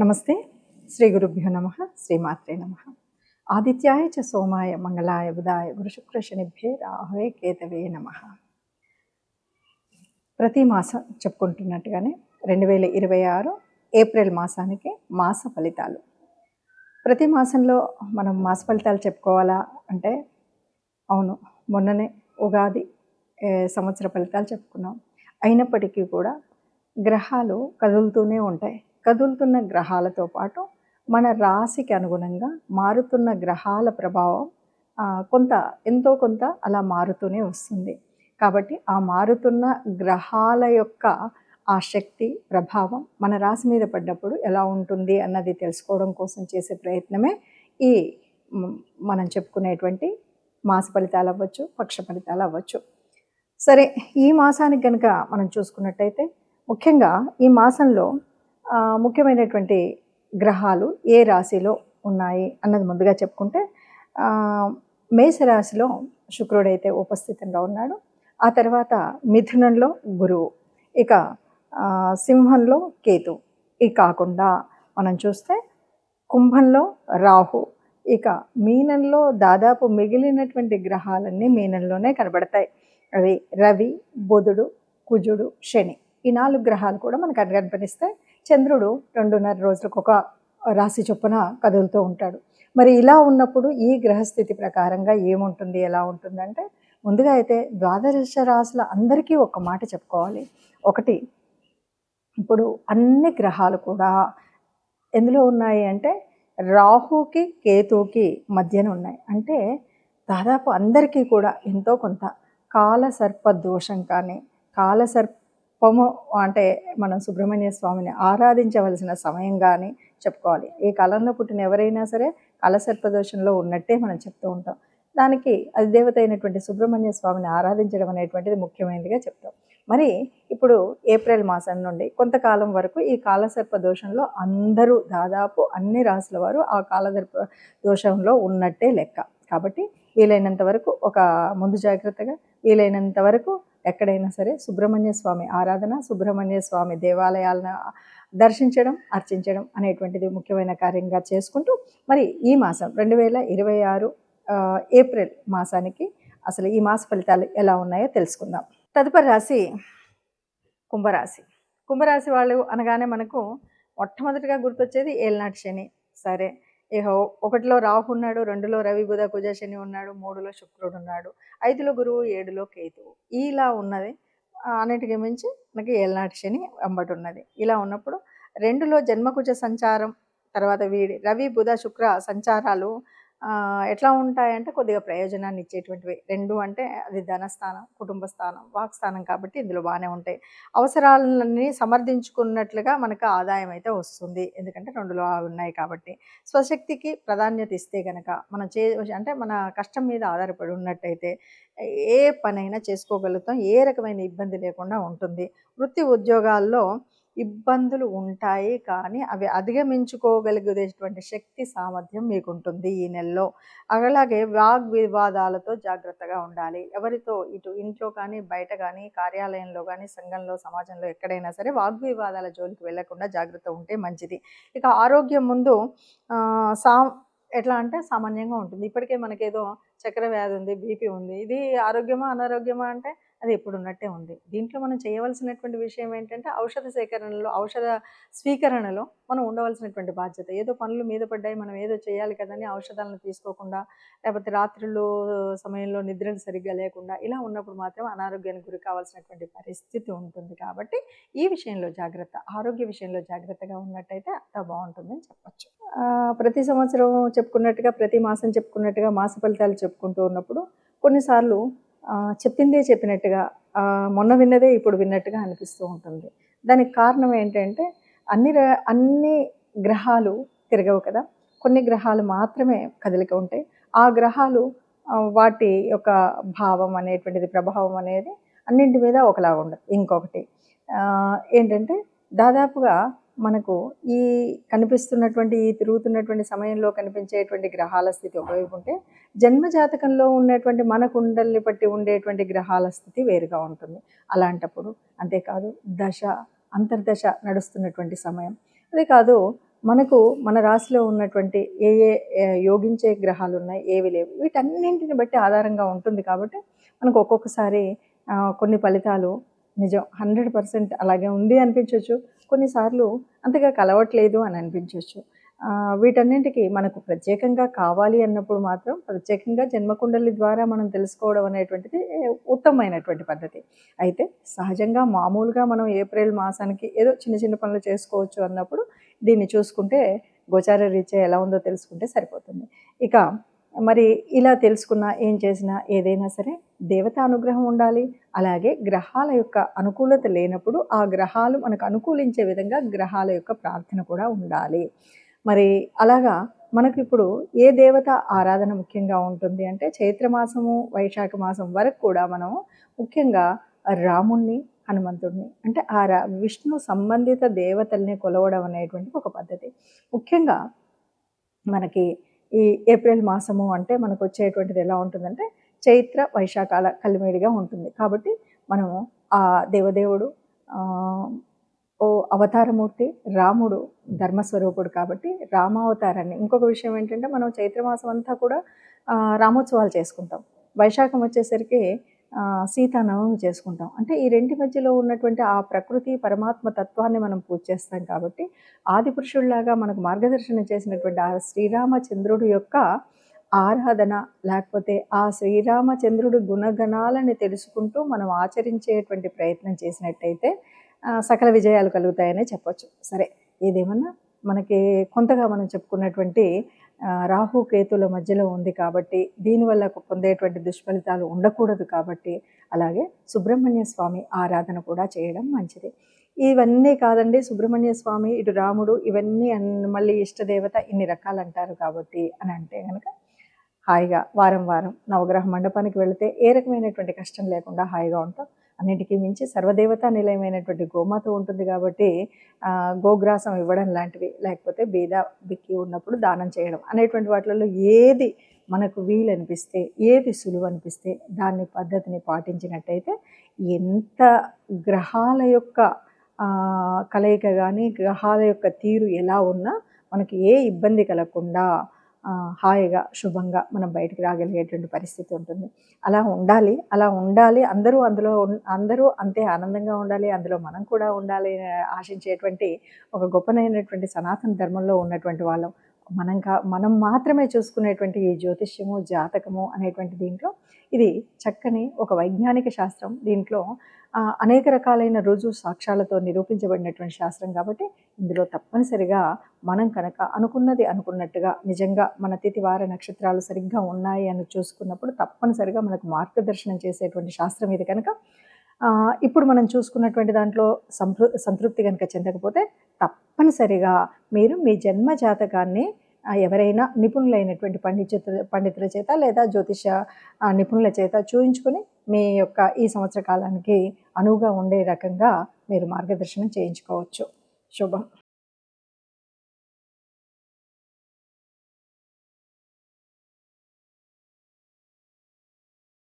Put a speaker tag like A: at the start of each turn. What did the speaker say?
A: నమస్తే. శ్రీ గురుభ్యో నమః. శ్రీమాత్రే నమః. ఆదిత్యాయ చ సోమాయ మంగళాయ బుధాయ గురుశుక్ర శనిభ్యే రాహవే కేతవే నమః. ప్రతి మాసం చెప్పుకుంటున్నట్టుగానే 2026 ఏప్రిల్ మాసానికి మాస ఫలితాలు. ప్రతి మాసంలో మనం మాస ఫలితాలు చెప్పుకోవాలా అంటే అవును, మొన్ననే ఉగాది సంవత్సర ఫలితాలు చెప్పుకున్నాం. అయినప్పటికీ కూడా గ్రహాలు కదులుతూనే ఉంటాయి. కదులుతున్న గ్రహాలతో పాటు మన రాశికి అనుగుణంగా మారుతున్న గ్రహాల ప్రభావం ఎంతో కొంత అలా మారుతూనే వస్తుంది. కాబట్టి ఆ మారుతున్న గ్రహాల యొక్క ఆ శక్తి ప్రభావం మన రాశి మీద పడ్డప్పుడు ఎలా ఉంటుంది అన్నది తెలుసుకోవడం కోసం చేసే ప్రయత్నమే ఈ మనం చెప్పుకునేటువంటి మాస ఫలితాలు అవ్వచ్చు, పక్ష ఫలితాలు అవ్వచ్చు. సరే, ఈ మాసానికి కనుక మనం చూసుకున్నట్టయితే ముఖ్యంగా ఈ మాసంలో ముఖ్యమైనటువంటి గ్రహాలు ఏ రాశిలో ఉన్నాయి అన్నది ముందుగా చెప్పుకుంటే, మేషరాశిలో శుక్రుడైతే ఉపస్థితంగా ఉన్నాడు. ఆ తర్వాత మిథునంలో గురువు, ఇక సింహంలో కేతు, ఇక కాకుండా మనం చూస్తే కుంభంలో రాహు, ఇక మీనంలో దాదాపు మిగిలినటువంటి గ్రహాలన్నీ మీనంలోనే కనబడతాయి. అవి రవి, బుధుడు, కుజుడు, శని. ఈ 4 గ్రహాలు కూడా మనకు కనిపిస్తాయి. చంద్రుడు 2.5 రోజులకు ఒక రాశి చొప్పున కదులుతూ ఉంటాడు. మరి ఇలా ఉన్నప్పుడు ఈ గ్రహస్థితి ప్రకారంగా ఏముంటుంది, ఎలా ఉంటుందంటే, ముందుగా అయితే ద్వాదశ రాశుల అందరికీ ఒక మాట చెప్పుకోవాలి. ఒకటి, ఇప్పుడు అన్ని గ్రహాలు కూడా ఎందులో ఉన్నాయి అంటే రాహుకి కేతుకి మధ్యన ఉన్నాయి. అంటే దాదాపు అందరికీ కూడా ఎంతో కొంత కాలసర్ప దోషం కానీ, కాలసర్పము అంటే మనం సుబ్రహ్మణ్య స్వామిని ఆరాధించవలసిన సమయం కానీ చెప్పుకోవాలి. ఏ కాలంలో పుట్టిన ఎవరైనా సరే కాలసర్ప దోషంలో ఉన్నట్టే మనం చెప్తూ ఉంటాం. దానికి అధిదేవత అయినటువంటి సుబ్రహ్మణ్య స్వామిని ఆరాధించడం అనేటువంటిది ముఖ్యమైనదిగా చెప్తాం. మరి ఇప్పుడు ఏప్రిల్ మాసం నుండి కొంతకాలం వరకు ఈ కాలసర్ప దోషంలో అందరూ దాదాపు అన్ని రాశుల వారు ఆ కాలసర్ప దోషంలో ఉన్నట్టే లెక్క. కాబట్టి వీలైనంత వరకు ఒక ముందు జాగ్రత్తగా వీలైనంత వరకు ఎక్కడైనా సరే సుబ్రహ్మణ్య స్వామి ఆరాధన, సుబ్రహ్మణ్య స్వామి దేవాలయాలను దర్శించడం, అర్చించడం అనేటువంటిది ముఖ్యమైన కార్యంగా చేసుకుంటూ, మరి ఈ మాసం 2026 ఏప్రిల్ మాసానికి అసలు ఈ మాస ఫలితాలు ఎలా ఉన్నాయో తెలుసుకుందాం. తదుపరి రాశి కుంభరాశి. కుంభరాశి వాళ్ళు అనగానే మనకు మొట్టమొదటిగా గుర్తొచ్చేది ఏలినాటి శని. సరే, 1లో రాహు ఉన్నాడు, 2లో రవి, బుధ, కుజ, శని ఉన్నాడు, 3లో శుక్రుడు ఉన్నాడు, 5లో గురువు, 7లో కేతువు. ఇలా ఉన్నది. అన్నిటికీ మించి మనకి ఏలినాటి శని వెంబడి ఉన్నది. ఇలా ఉన్నప్పుడు 2లో జన్మకుజ సంచారం, తర్వాత రవి, బుధ, శుక్ర సంచారాలు ఎట్లా ఉంటాయంటే కొద్దిగా ప్రయోజనాన్ని ఇచ్చేటువంటివి. 2 అంటే అది ధనస్థానం, కుటుంబ స్థానం, వాక్స్థానం కాబట్టి ఇందులో బాగానే ఉంటాయి. అవసరాలన్నీ సమర్థించుకున్నట్లుగా మనకు ఆదాయం అయితే వస్తుంది. ఎందుకంటే 2లో ఉన్నాయి కాబట్టి. స్వశక్తికి ప్రాధాన్యత ఇస్తే కనుక మనం అంటే మన కష్టం మీద ఆధారపడి ఉన్నట్టయితే ఏ పనైనా చేసుకోగలుగుతాం. ఏ రకమైన ఇబ్బంది లేకుండా ఉంటుంది. వృత్తి ఉద్యోగాల్లో ఇబ్బందులు ఉంటాయి, కానీ అవి అధిగమించుకోగలిగేటువంటి శక్తి సామర్థ్యం మీకు ఉంటుంది ఈ నెలలో. అలాగే వాగ్వివాదాలతో జాగ్రత్తగా ఉండాలి. ఎవరితో ఇటు ఇంట్లో కానీ, బయట కానీ, కార్యాలయంలో కానీ, సంఘంలో, సమాజంలో ఎక్కడైనా సరే వాగ్వివాదాల జోలికి వెళ్లకుండా జాగ్రత్త ఉంటే మంచిది. ఇక ఆరోగ్యం ముందు ఎట్లా అంటే సామాన్యంగా ఉంటుంది. ఇప్పటికే మనకేదో చక్కెర వ్యాధి ఉంది, బీపీ ఉంది. ఇది ఆరోగ్యమా అనారోగ్యమా అంటే అది ఎప్పుడు ఉన్నట్టే ఉంది. దీంట్లో మనం చేయవలసినటువంటి విషయం ఏంటంటే ఔషధ సేకరణలో, ఔషధ స్వీకరణలో మనం ఉండవలసినటువంటి బాధ్యత. ఏదో పనులు మీద పడ్డాయి, మనం ఏదో చేయాలి కదని ఔషధాలను తీసుకోకుండా, లేకపోతే రాత్రులు సమయంలో నిద్రలు సరిగ్గా లేకుండా ఇలా ఉన్నప్పుడు మాత్రం అనారోగ్యానికి గురి కావాల్సినటువంటి పరిస్థితి ఉంటుంది. కాబట్టి ఈ విషయంలో జాగ్రత్త, ఆరోగ్య విషయంలో జాగ్రత్తగా ఉన్నట్టయితే అంతా బాగుంటుందని చెప్పచ్చు. ప్రతి సంవత్సరం చెప్పుకున్నట్టుగా, ప్రతి మాసం చెప్పుకున్నట్టుగా మాస ఫలితాలు చెప్పుకుంటూ ఉన్నప్పుడు కొన్నిసార్లు చెప్పిందే చెప్పినట్టుగా, మొన్న విన్నదే ఇప్పుడు విన్నట్టుగా అనిపిస్తూ ఉంటుంది. దానికి కారణం ఏంటంటే అన్ని గ్రహాలు తిరగవు కదా. కొన్ని గ్రహాలు మాత్రమే కదలిక ఉంటాయి. ఆ గ్రహాలు వాటి యొక్క భావం అనేటువంటిది, ప్రభావం అనేది అన్నింటి మీద ఒకలా ఉండదు. ఇంకొకటి ఏంటంటే దాదాపుగా మనకు ఈ కనిపిస్తున్నటువంటి ఈ తిరుగుతున్నటువంటి సమయంలో కనిపించేటువంటి గ్రహాల స్థితి ఒకవైపు ఉంటే, జన్మజాతకంలో ఉన్నటువంటి మన కుండల్ని బట్టి ఉండేటువంటి గ్రహాల స్థితి వేరుగా ఉంటుంది. అలాంటప్పుడు అంతేకాదు అంతర్దశ నడుస్తున్నటువంటి సమయం, అదే కాదు మనకు మన రాశిలో ఉన్నటువంటి ఏ ఏ యోగించే గ్రహాలు ఉన్నాయి, ఏవి లేవు, వీటన్నింటిని బట్టి ఆధారంగా ఉంటుంది కాబట్టి మనకు ఒక్కొక్కసారి కొన్ని ఫలితాలు నిజం 100% అలాగే ఉంది అనిపించవచ్చు, కొన్నిసార్లు అంతగా కలవట్లేదు అని అనిపించవచ్చు. వీటన్నింటికి మనకు ప్రత్యేకంగా కావాలి అన్నప్పుడు మాత్రం ప్రత్యేకంగా జన్మకుండలి ద్వారా మనం తెలుసుకోవడం అనేటువంటిది ఉత్తమమైనటువంటి పద్ధతి. అయితే సహజంగా మామూలుగా మనం ఏప్రిల్ మాసానికి ఏదో చిన్న చిన్న పనులు చేసుకోవచ్చు అన్నప్పుడు దీన్ని చూసుకుంటే గోచార రీత్యా ఎలా ఉందో తెలుసుకుంటే సరిపోతుంది. ఇక మరి ఇలా తెలుసుకున్నా, ఏం చేసినా, ఏదైనా సరే దేవత అనుగ్రహం ఉండాలి. అలాగే గ్రహాల యొక్క అనుకూలత లేనప్పుడు ఆ గ్రహాలు మనకు అనుకూలించే విధంగా గ్రహాల యొక్క ప్రార్థన కూడా ఉండాలి. మరి అలాగా మనకిప్పుడు ఏ దేవత ఆరాధన ముఖ్యంగా ఉంటుంది అంటే చైత్రమాసము, వైశాఖ మాసం వరకు కూడా మనం ముఖ్యంగా రాముణ్ణి, హనుమంతుడిని అంటే విష్ణు సంబంధిత దేవతల్ని కొలవడం అనేటువంటిది ఒక పద్ధతి. ముఖ్యంగా మనకి ఈ ఏప్రిల్ మాసము అంటే మనకు వచ్చేటువంటిది ఎలా ఉంటుందంటే చైత్ర వైశాఖాల కలిమిడిగా ఉంటుంది. కాబట్టి మనము ఆ దేవదేవుడు ఓ అవతారమూర్తి రాముడు ధర్మస్వరూపుడు కాబట్టి రామావతారాన్ని, ఇంకొక విషయం ఏంటంటే మనం చైత్రమాసం అంతా కూడా రామోత్సవాలు చేసుకుంటాం. వైశాఖం వచ్చేసరికి సీతానవమి చేసుకుంటాం. అంటే ఈ రెంటి మధ్యలో ఉన్నటువంటి ఆ ప్రకృతి పరమాత్మ తత్వాన్ని మనం పూజ చేస్తాం కాబట్టి ఆదిపురుషుల్లాగా మనకు మార్గదర్శనం చేసినటువంటి ఆ శ్రీరామచంద్రుడు యొక్క ఆరాధన, లేకపోతే ఆ శ్రీరామచంద్రుడి గుణగణాలని తెలుసుకుంటూ మనం ఆచరించేటువంటి ప్రయత్నం చేసినట్టయితే సకల విజయాలు కలుగుతాయనే చెప్పొచ్చు. సరే, ఏదేమన్నా మనకి కొంతగా మనం చెప్పుకున్నటువంటి రాహు కేతుల మధ్యలో ఉంది కాబట్టి దీనివల్ల పొందేటువంటి దుష్ఫలితాలు ఉండకూడదు కాబట్టి అలాగే సుబ్రహ్మణ్య స్వామి ఆరాధన కూడా చేయడం మంచిది. ఇవన్నీ కాదండి, సుబ్రహ్మణ్య స్వామి, ఇటు రాముడు, ఇవన్నీ మళ్ళీ ఇష్టదేవత ఇన్ని రకాలు అంటారు కాబట్టి అని అంటే కనుక హాయిగా వారం వారం నవగ్రహ మండపానికి వెళితే ఏ రకమైనటువంటి కష్టం లేకుండా హాయిగా ఉంటాం. అన్నిటికీ మించి సర్వదేవతా నిలయమైనటువంటి గోమాత ఉంటుంది కాబట్టి గోగ్రాసం ఇవ్వడం లాంటివి, లేకపోతే బీద బిక్కి ఉన్నప్పుడు దానం చేయడం అనేటువంటి వాటిలలో ఏది మనకు వీలనిపిస్తే, ఏది సులువు అనిపిస్తే దాన్ని పద్ధతిని పాటించినట్టయితే ఎంత గ్రహాల యొక్క కలయిక కానీ, గ్రహాల యొక్క తీరు ఎలా ఉన్నా మనకి ఏ ఇబ్బంది కలగకుండా హాయిగా శుభంగా మనం బయటికి రాగలిగేటువంటి పరిస్థితి ఉంటుంది. అలా ఉండాలి. అందరూ అంతే ఆనందంగా ఉండాలి, అందులో మనం కూడా ఉండాలి ఆశించేటువంటి ఒక గొప్పనైనటువంటి సనాతన ధర్మంలో ఉన్నటువంటి వాళ్ళం. మనం మాత్రమే చూసుకునేటువంటి ఈ జ్యోతిష్యము, జాతకము అనేటువంటి దీంట్లో ఇది చక్కని ఒక వైజ్ఞానిక శాస్త్రం. దీంట్లో అనేక రకాలైన రుజువు సాక్ష్యాలతో నిరూపించబడినటువంటి శాస్త్రం కాబట్టి ఇందులో తప్పనిసరిగా మనం కనుక అనుకున్నది అనుకున్నట్టుగా నిజంగా మన తిథి వార నక్షత్రాలు సరిగ్గా ఉన్నాయి అని చూసుకున్నప్పుడు తప్పనిసరిగా మనకు మార్గదర్శనం చేసేటువంటి శాస్త్రం ఇది కనుక ఇప్పుడు మనం చూసుకున్నటువంటి దాంట్లో సంతృప్తి కనుక చెందకపోతే తప్పనిసరిగా మీరు మీ జన్మ జాతకాన్ని ఎవరైనా నిపుణులైనటువంటి పండితుల చేత లేదా జ్యోతిష నిపుణుల చేత చూయించుకొని మీ యొక్క ఈ సంవత్సర కాలానికి అనువుగా ఉండే రకంగా మీరు మార్గదర్శనం చేయించుకోవచ్చు. శుభం.